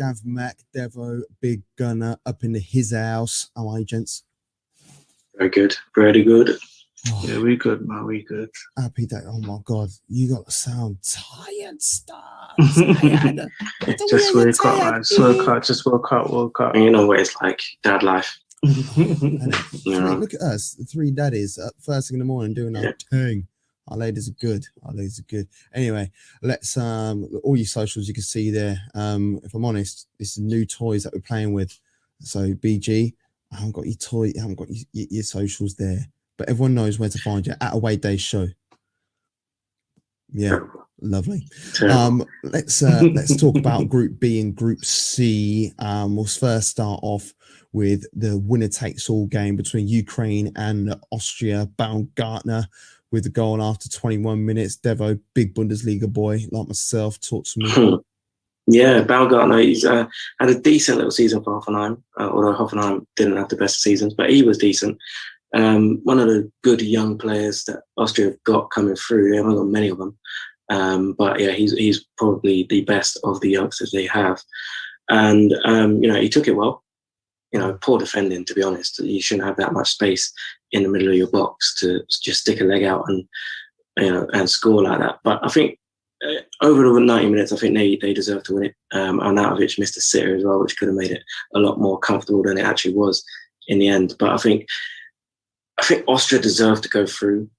Gav, Mac, Devo, Big Gunner up in his house. How are you, gents? Very good. Very good. Oh, yeah, we good, man. We good. Happy day. Oh my God, you got to sound tired, tired. Just wake up, man. Just woke up. You know what it's like, dad life. Look at us, the three daddies up first thing in the morning doing our thing. Our ladies are good. Anyway, let's all your socials you can see there. If I'm honest, this is new toys that we're playing with. So BG, I haven't got your toy, I haven't got your socials there, but everyone knows where to find you at Away Day Show. Yeah, lovely. Let's talk about Group B and Group C. We'll first start off with the winner takes all game between Ukraine and Austria. Baumgartner with the goal after 21 minutes. Devo, big Bundesliga boy like myself, talk to me. Yeah, Baumgartner, he's had a decent little season for Hoffenheim, although Hoffenheim didn't have the best seasons, but he was decent. One of the good young players that Austria have got coming through. They haven't got many of them, but yeah, he's probably the best of the youngsters they have. And he took it well. Poor defending, to be honest. You shouldn't have that much space in the middle of your box to just stick a leg out and score like that. But I think over the 90 minutes, I think they deserve to win it. Arnautovic missed a sitter as well, which could have made it a lot more comfortable than it actually was in the end. But I think Austria deserved to go through.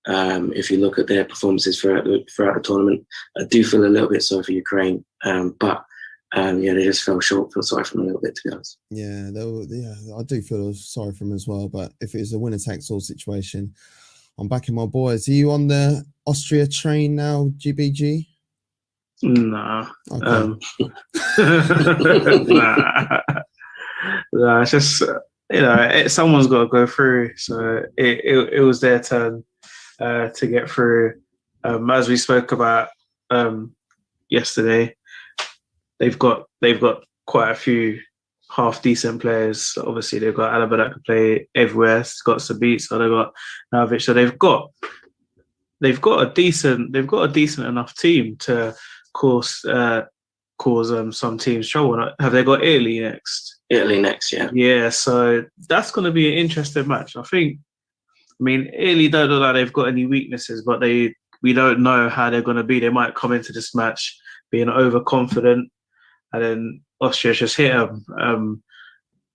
If you look at their performances throughout the tournament, I do feel a little bit sorry for Ukraine, but they just fell short. Feel sorry for them a little bit, to be honest. Yeah, I do feel sorry for them as well. But if it was a winner takes all situation, I'm backing my boys. Are you on the Austria train now, GBG? Nah. Okay. Nah. It's just someone's got to go through. So it was their turn to get through. As we spoke about yesterday, they've got quite a few half decent players. Obviously, they've got Alaba that can play everywhere. They've got Sabitzer, they've got Navic. So they've got a decent enough team to cause some teams trouble. Have they got Italy next? Italy next, yeah. Yeah, so that's going to be an interesting match. Italy don't look like they've got any weaknesses, but we don't know how they're going to be. They might come into this match being overconfident, and then Austria just hit them.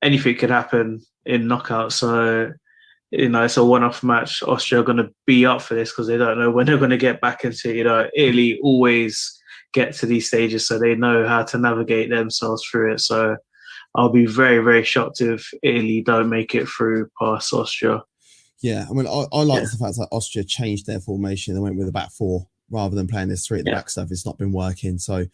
Anything could happen in knockout. So, it's a one-off match. Austria are going to be up for this because they don't know when they're going to get back into it. Italy always get to these stages, so they know how to navigate themselves through it. So I'll be very, very shocked if Italy don't make it through past Austria. Yeah, I like the fact that Austria changed their formation. They went with a back four rather than playing this three at the back stuff. It's not been working. So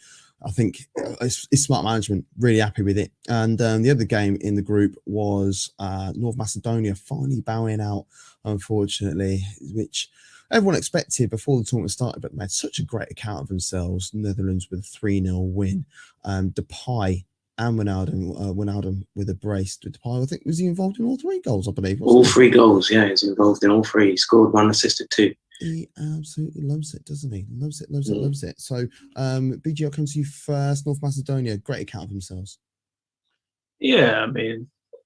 I think it's smart management. Really happy with it. And the other game in the group was North Macedonia finally bowing out, unfortunately, which everyone expected before the tournament started, but they made such a great account of themselves. Netherlands with a 3-0 win. Depay and Wijnaldum with a brace. Depay, I think, was he involved in all three goals, I believe? All three goals, yeah. He's involved in all three. He scored one, assisted two. He absolutely loves it, doesn't he? Loves it. So, BG, I'll come to you first. North Macedonia, great account of themselves. Yeah,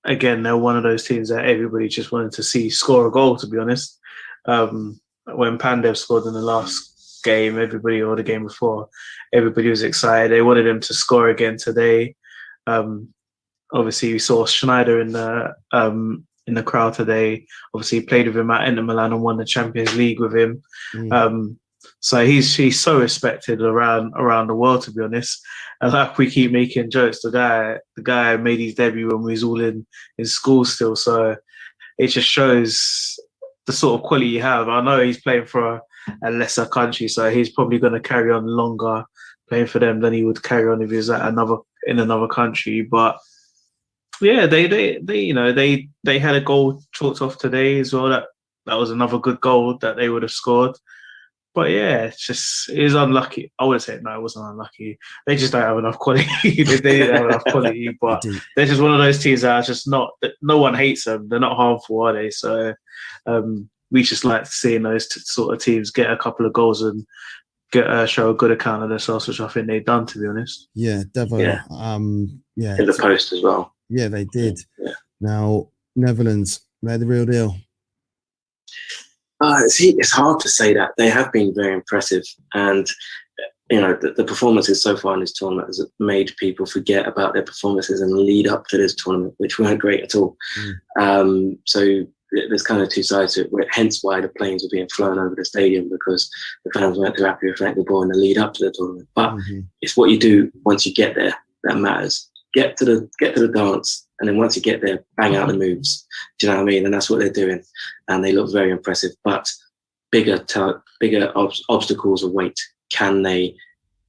again, they're one of those teams that everybody just wanted to see score a goal, to be honest. When Pandev scored in the last game, or the game before, everybody was excited. They wanted him to score again today. Obviously, we saw Schneider in the crowd today. Obviously, he played with him at Inter Milan and won the Champions League with him. So he's so respected around the world, to be honest. And like we keep making jokes, the guy made his debut when we was all in school still. So it just shows the sort of quality you have. I know he's playing for a lesser country, so he's probably going to carry on longer playing for them than he would carry on if he was at another country. But yeah, they had a goal chalked off today as well. That was another good goal that they would have scored. But yeah, it is unlucky. I wouldn't say no, it wasn't unlucky. They just don't have enough quality. They didn't have enough quality, but they're just one of those teams that are just not. No one hates them. They're not harmful, are they? So we just like seeing those sort of teams get a couple of goals and show a good account of themselves, which I think they've done, to be honest. Yeah, Devo. Yeah. In the post as well. Yeah, they did. Yeah. Now, Netherlands, they're the real deal. It's hard to say that. They have been very impressive. And, the performances so far in this tournament has made people forget about their performances and lead up to this tournament, which weren't great at all. So there's kind of two sides to it, hence why the planes were being flown over the stadium, because the fans weren't too happy with the ball in the lead up to the tournament. But it's what you do once you get there that matters. Get to the dance, and then once you get there, bang out the moves. Do you know what I mean? And that's what they're doing, and they look very impressive. But bigger obstacles await. Can they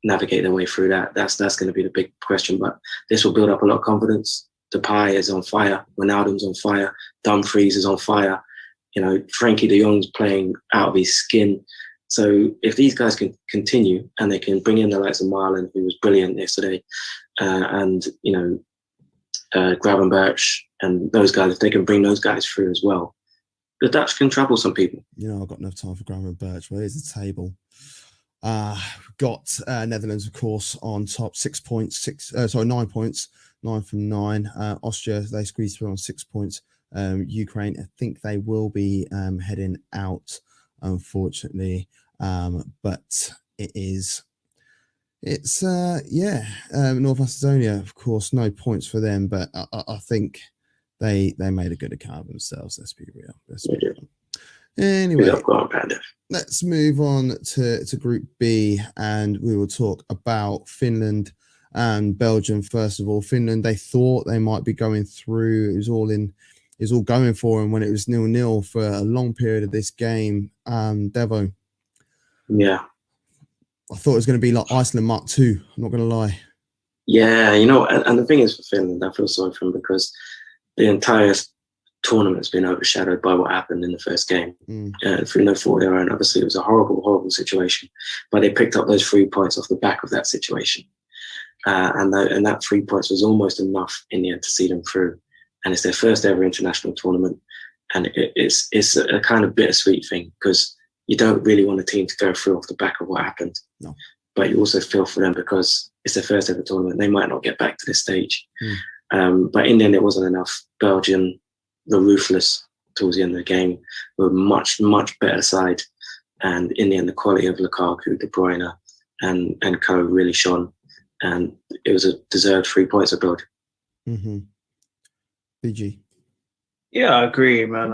navigate their way through that? That's going to be the big question. But this will build up a lot of confidence. Depay is on fire. Wijnaldum's on fire. Dumfries is on fire. Frankie de Jong's playing out of his skin. So if these guys can continue and they can bring in the likes of Marlon, who was brilliant yesterday, and Gravenberch and those guys, if they can bring those guys through as well, the Dutch can trouble some people. I've got enough time for Gravenberch. Where's the table? Got Netherlands, of course, on top, 6 points. 9 points, 9 from 9. Austria, they squeezed through on 6 points. Ukraine, I think they will be heading out, unfortunately. But it's North Macedonia, of course, no points for them, but I think they made a good account of themselves. Let's be real. Anyway, let's move on to Group B, and we will talk about Finland and Belgium. First of all, Finland, they thought they might be going through. It was all going for them when it was 0-0 for a long period of this game. Devo. Yeah. I thought it was going to be like Iceland Mark II. I'm not going to lie. Yeah, and the thing is for Finland, I feel sorry for them because the entire tournament's been overshadowed by what happened in the first game. Through no fault of their own. Obviously, it was a horrible, horrible situation, but they picked up those 3 points off the back of that situation. And that 3 points was almost enough in the end to see them through. And it's their first ever international tournament. And it's a kind of bittersweet thing because you don't really want a team to go through off the back of what happened. No. But you also feel for them because it's their first ever tournament. They might not get back to this stage. But in the end, it wasn't enough. Belgium, the ruthless towards the end of the game, were much, much better side. And in the end, the quality of Lukaku, De Bruyne, and co really shone. And it was a deserved 3 points of Belgium. BG. Yeah, I agree, man.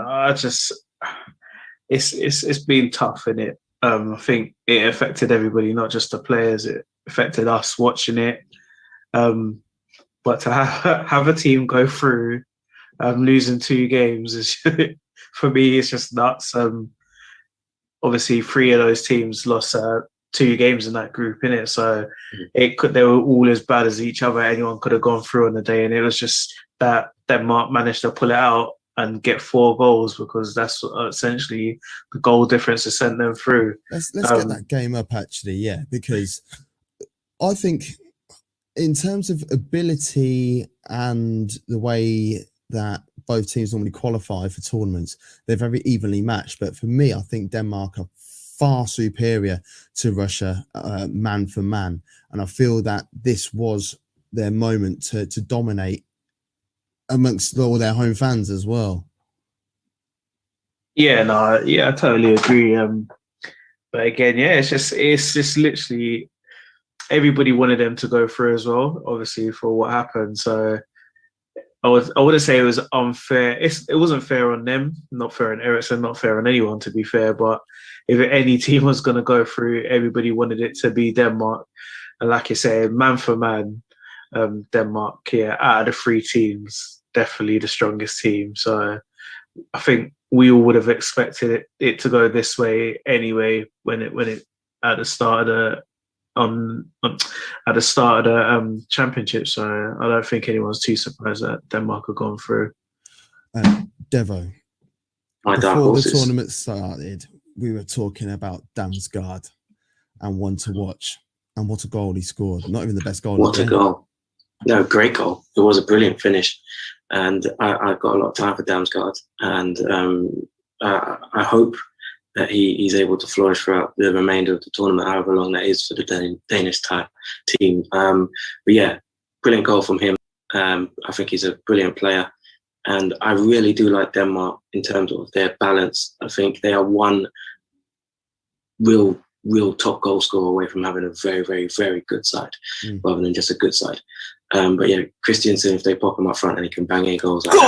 It's been tough, innit? I think it affected everybody, not just the players. It affected us watching it. But to have a team go through losing 2 games is for me, it's just nuts. Obviously, 3 of those teams lost 2 games in that group, innit? So they were all as bad as each other. Anyone could have gone through on the day, and it was just that Denmark managed to pull it out and get 4 goals because that's essentially the goal difference to send them through. Let's get that game up, actually, yeah, because I think in terms of ability and the way that both teams normally qualify for tournaments, they're very evenly matched. But for me, I think Denmark are far superior to Russia, man for man. And I feel that this was their moment to dominate amongst all their home fans as well. I totally agree. But again, it's just literally everybody wanted them to go through as well, obviously, for what happened. So I wouldn't say it was unfair. It wasn't fair on them, not fair on Ericsson, not fair on anyone, to be fair. But if any team was going to go through, everybody wanted it to be Denmark. And like you say, man for man, Denmark, out of the 3 teams, definitely the strongest team. So I think we all would have expected it to go this way anyway when it at the start of the championship. So I don't think anyone's too surprised that Denmark have gone through. Devo, before the tournament started, we were talking about Damsgaard and one to watch, and what a goal he scored. Not even the best goal. What a goal. No, great goal. It was a brilliant finish. And I've got a lot of time for Damsgaard. And I hope that he's able to flourish throughout the remainder of the tournament, however long that is for the Danish team. But yeah, brilliant goal from him. I think he's a brilliant player. And I really do like Denmark in terms of their balance. I think they are one real top goal scorer away from having a very, very, very good side, rather than just a good side. But yeah, Christiansen, if they pop him up front and he can bang in goals like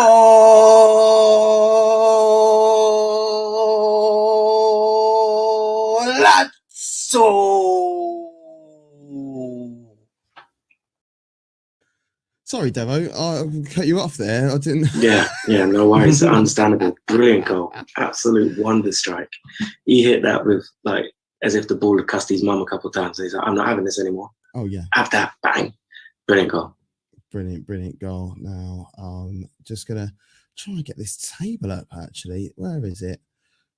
Sorry, Devo, I cut you off there. I didn't. Yeah, no worries. Understandable. Brilliant goal. Absolute wonder strike. He hit that with like as if the ball had cussed his mum a couple of times. He's like, I'm not having this anymore. Oh yeah. Have that. Bang. Brilliant goal. Brilliant goal. Now, just gonna try and get this table up. Actually, where is it?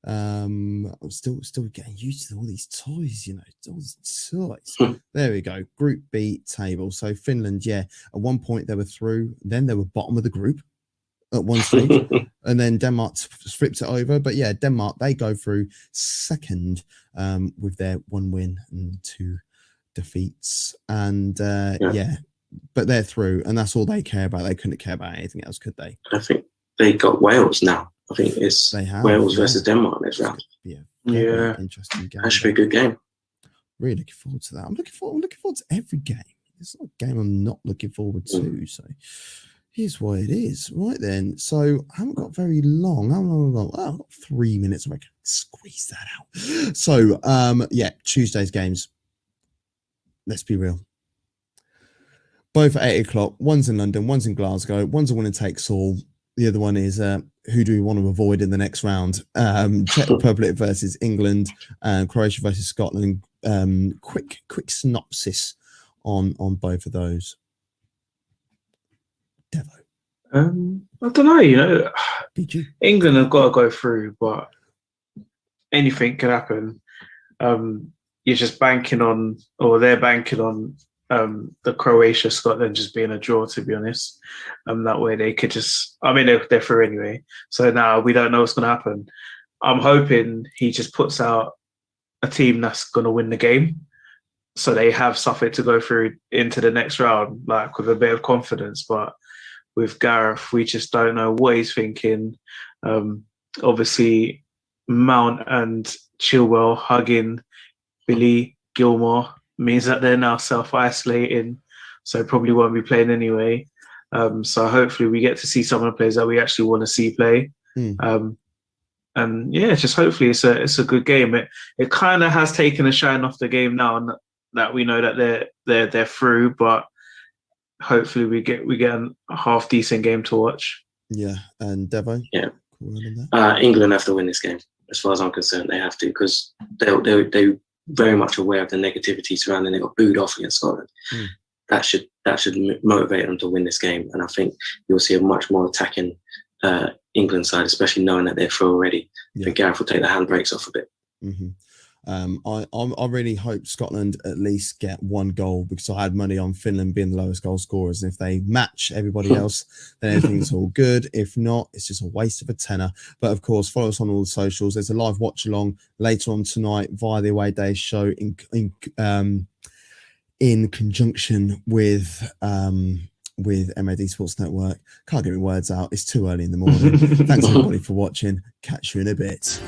I'm still getting used to all these toys, all these toys. There we go. Group B table. So Finland, yeah, at one point they were through, then they were bottom of the group at one stage, and then Denmark flipped it over. But yeah, Denmark, they go through second with their 1 win and 2 defeats, and yeah, but they're through, and that's all they care about. They couldn't care about anything else, could they? I think they got Wales now. I think it's Wales versus Denmark next round. Yeah, interesting game. That should be a good game. Really looking forward to that. I'm looking forward to every game. It's not a game I'm not looking forward to. So here's what it is. Right then. So I haven't got very long. Well, I've got 3 minutes. I can squeeze that out. So yeah, Tuesday's games. Let's be real. Both at 8 o'clock. One's in London. One's in Glasgow. One's a winner takes all. The other one is who do we want to avoid in the next round? Czech Republic versus England, Croatia versus Scotland. Quick synopsis on both of those. Devo. I don't know. England have got to go through, but anything can happen. You're just banking on, or they're banking on. The Croatia Scotland just being a draw, to be honest. That way they could just, they're through anyway. So now we don't know what's going to happen. I'm hoping he just puts out a team that's going to win the game, so they have something to go through into the next round, like with a bit of confidence. But with Gareth, we just don't know what he's thinking. Obviously, Mount and Chilwell hugging Billy Gilmore means that they're now self-isolating, so probably won't be playing anyway. So hopefully we get to see some of the players that we actually want to see play. And yeah, just hopefully it's a good game. It kind of has taken a shine off the game now that we know that they're through, but hopefully we get a half decent game to watch. Yeah, and Devo. Yeah, England have to win this game as far as I'm concerned. They have to, because they very much aware of the negativity surrounding. They got booed off against Scotland. That should motivate them to win this game, and I think you'll see a much more attacking England side, especially knowing that they're through already. I think Gareth will take the handbrakes off a bit. I really hope Scotland at least get 1 goal, because I had money on Finland being the lowest goal scorers, and if they match everybody else, then everything's all good. If not, it's just a waste of a tenner. But of course, follow us on all the socials. There's a live watch along later on tonight via the Away Day show in conjunction with MAD Sports Network. Can't get my words out. It's too early in the morning. Thanks everybody for watching. Catch you in a bit.